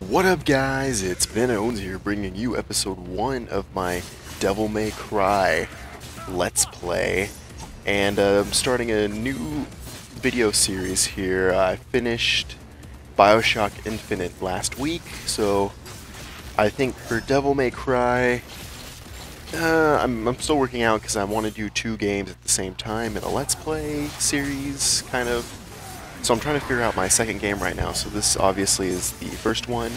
What up, guys? It's Bananaowns here, bringing you episode 1 of my Devil May Cry Let's Play. And I'm starting a new video series here. I finished Bioshock Infinite last week, so I think for Devil May Cry, I'm still working out because I want to do 2 games at the same time in a Let's Play series, kind of. So I'm trying to figure out my second game right now. So this obviously is the first one.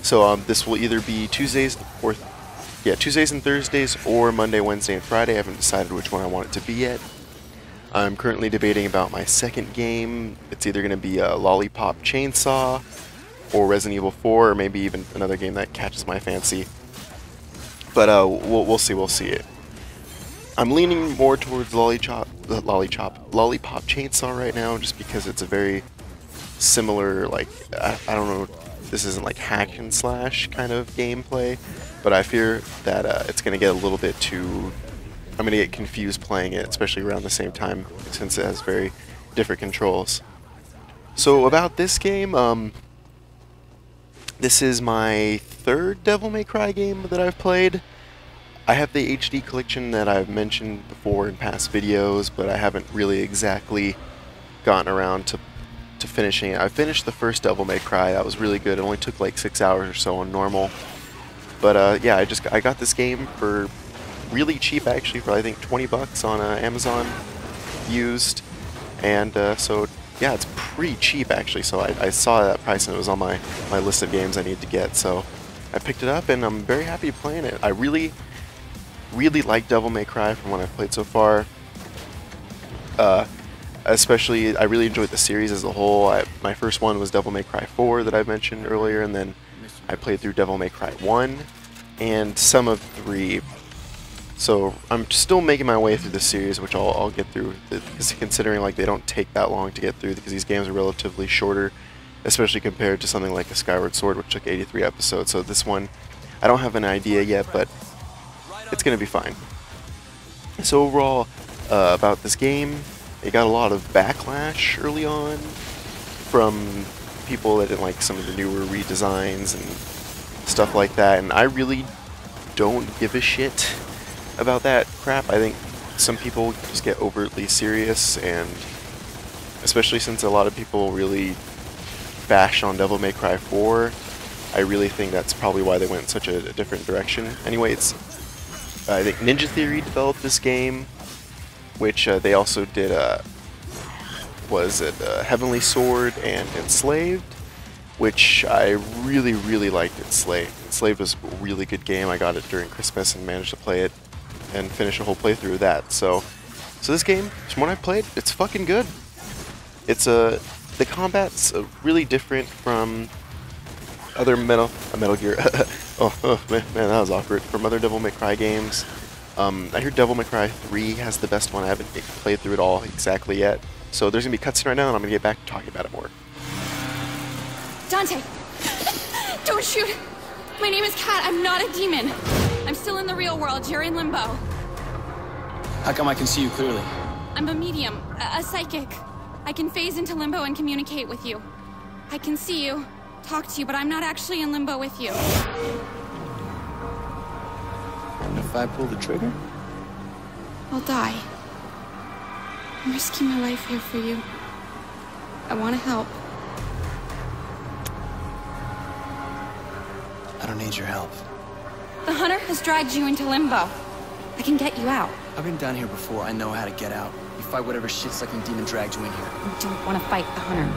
So this will either be Tuesdays and Thursdays, or Monday, Wednesday, and Friday. I haven't decided which one I want it to be yet. I'm currently debating about my second game. It's either going to be a Lollipop Chainsaw, or Resident Evil 4, or maybe even another game that catches my fancy. But we'll see it. I'm leaning more towards Lollipop Chainsaw right now, just because it's a very similar, like, I don't know, this isn't like hack and slash kind of gameplay, but I fear that it's going to get a little bit too, I'm going to get confused playing it, especially around the same time, since it has very different controls. So about this game, this is my third Devil May Cry game that I've played. I have the HD collection that I've mentioned before in past videos, but I haven't really exactly gotten around to finishing it. I finished the first Devil May Cry. That was really good. It only took like 6 hours or so on normal. But yeah, I got this game for really cheap, actually, for I think 20 bucks on Amazon used. And so yeah, it's pretty cheap actually. So I saw that price and it was on my list of games I need to get. So I picked it up and I'm very happy playing it. I really like Devil May Cry from what I've played so far. Especially, I really enjoyed the series as a whole. My first one was Devil May Cry 4 that I mentioned earlier, and then I played through Devil May Cry 1 and some of 3. So I'm still making my way through the series, which I'll get through, considering like they don't take that long to get through, because these games are relatively shorter, especially compared to something like a Skyward Sword, which took 83 episodes. So this one, I don't have an idea yet, but it's going to be fine. So overall, about this game, it got a lot of backlash early on from people that didn't like some of the newer redesigns and stuff like that, and I really don't give a shit about that crap. I think some people just get overtly serious, and especially since a lot of people really bash on Devil May Cry 4, I really think that's probably why they went in such a different direction. Anyway, I think Ninja Theory developed this game, which they also did, Heavenly Sword and Enslaved, which I really liked Enslaved. Enslaved was a really good game. I got it during Christmas and managed to play it and finish a whole playthrough of that. So this game, from what I've played, it's fucking good. It's the combat's really different from other Metal Gear. oh man, that was awkward. From other Devil May Cry games. I hear Devil May Cry 3 has the best one. I haven't played through it all exactly yet. So there's going to be cutscene right now, and I'm going to get back to talking about it more. Dante! Don't shoot! My name is Kat. I'm not a demon. I'm still in the real world. You're in limbo. How come I can see you clearly? I'm a medium, a psychic. I can phase into limbo and communicate with you. I can see you, talk to you, but I'm not actually in limbo with you. And if I pull the trigger? I'll die. I'm risking my life here for you. I want to help. I don't need your help. The hunter has dragged you into limbo. I can get you out. I've been down here before. I know how to get out. You fight whatever shit-sucking demon dragged you in here. You don't want to fight the hunter.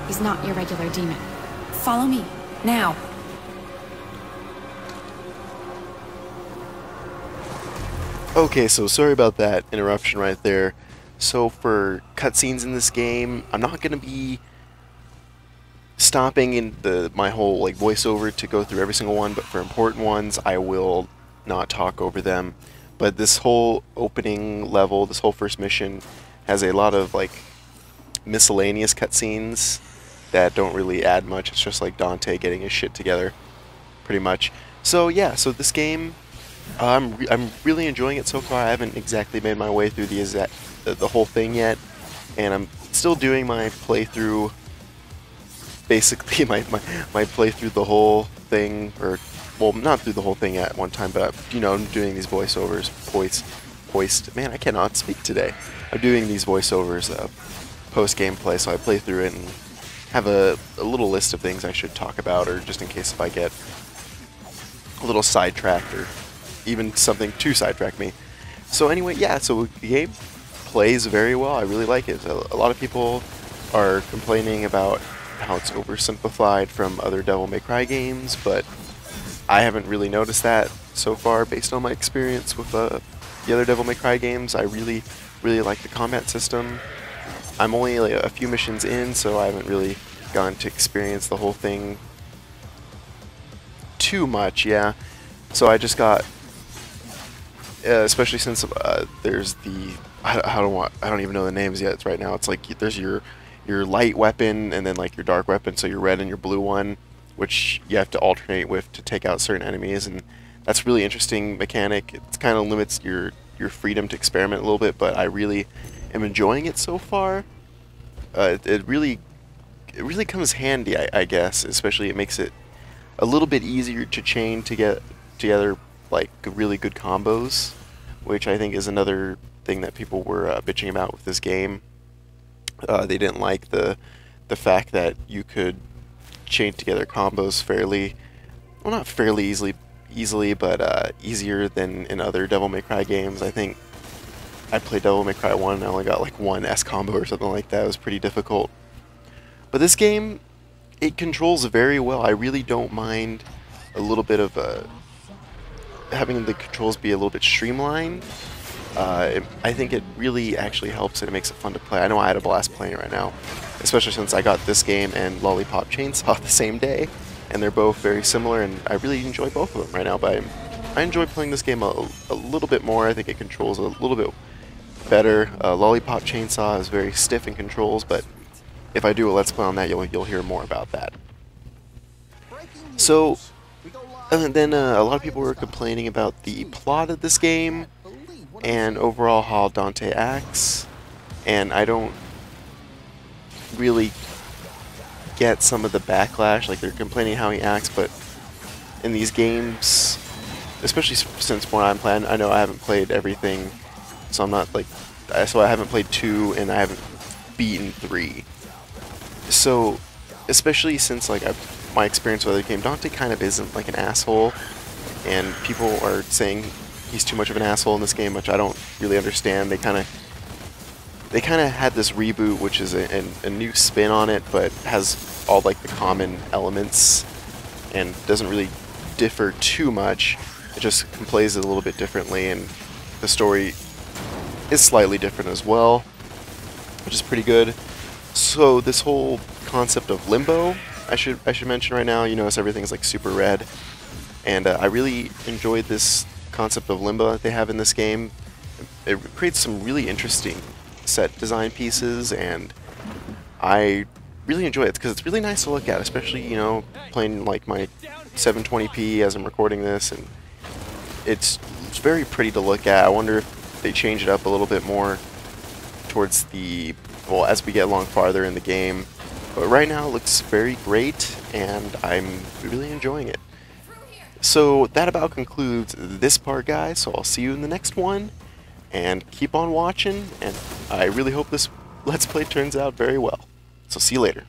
He's not your regular demon. Follow me, now. Okay, so sorry about that interruption right there. So for cutscenes in this game, I'm not going to be stopping in my whole like voiceover to go through every single one, but for important ones, I will not talk over them. But this whole opening level, this whole first mission, has a lot of like miscellaneous cutscenes that don't really add much. It's just like Dante getting his shit together, pretty much. So yeah, so this game, I'm really enjoying it so far. I haven't exactly made my way through the whole thing yet, and I'm still doing my playthrough basically my playthrough the whole thing, or well, not through the whole thing at one time, but you know, I'm doing these voiceovers, man, I cannot speak today. I'm doing these voiceovers post gameplay, so I play through it and have a little list of things I should talk about, or just in case if I get a little sidetracked or even something to sidetrack me. So anyway, yeah, so the game plays very well. I really like it. A lot of people are complaining about how it's oversimplified from other Devil May Cry games, but I haven't really noticed that so far based on my experience with the other Devil May Cry games. I really like the combat system. I'm only like a few missions in, so I haven't really gotten to experience the whole thing too much, yeah. So I just got, especially since there's the, I don't even know the names yet right now. It's like there's your light weapon and then like your dark weapon, so your red and your blue one, which you have to alternate with to take out certain enemies, and that's really interesting mechanic. It kind of limits your freedom to experiment a little bit, but I really am enjoying it so far. It really comes handy, I guess. Especially it makes it a little bit easier to chain to get together like really good combos, which I think is another thing that people were bitching about with this game. They didn't like the fact that you could chain together combos fairly, well, not fairly easily, but easier than in other Devil May Cry games. I think I played Devil May Cry 1 and I only got like one S combo or something like that. It was pretty difficult. But this game, it controls very well. I really don't mind a little bit of having the controls be a little bit streamlined. I think it really actually helps and it makes it fun to play. I know I had a blast playing it right now, especially since I got this game and Lollipop Chainsaw the same day, and they're both very similar, and I really enjoy both of them right now. But I enjoy playing this game a little bit more. I think it controls a little bit better. Lollipop Chainsaw is very stiff in controls, but if I do a Let's Play on that, you'll hear more about that. So, then a lot of people were complaining about the plot of this game and overall how Dante acts, and I don't really get some of the backlash. Like, they're complaining how he acts, but in these games, especially since when I'm playing, I know I haven't played everything, so I'm not like, so I haven't played 2 and I haven't beaten 3. So, especially since like my experience with the game, Dante kind of isn't like an asshole, and people are saying he's too much of an asshole in this game, which I don't really understand. They kind of had this reboot, which is a new spin on it, but has all like the common elements and doesn't really differ too much. It just plays it a little bit differently, and the story is slightly different as well, which is pretty good. So this whole concept of limbo, I should mention right now. You notice everything's like super red, and I really enjoyed this concept of limbo that they have in this game. It creates some really interesting set design pieces, and I really enjoy it because it's really nice to look at, especially, you know, playing like my 720p as I'm recording this, and it's very pretty to look at. I wonder if they change it up a little bit more towards the, well, as we get along farther in the game. But right now it looks very great, and I'm really enjoying it. So that about concludes this part, guys, so I'll see you in the next one, and keep on watching, and I really hope this Let's Play turns out very well. So see you later.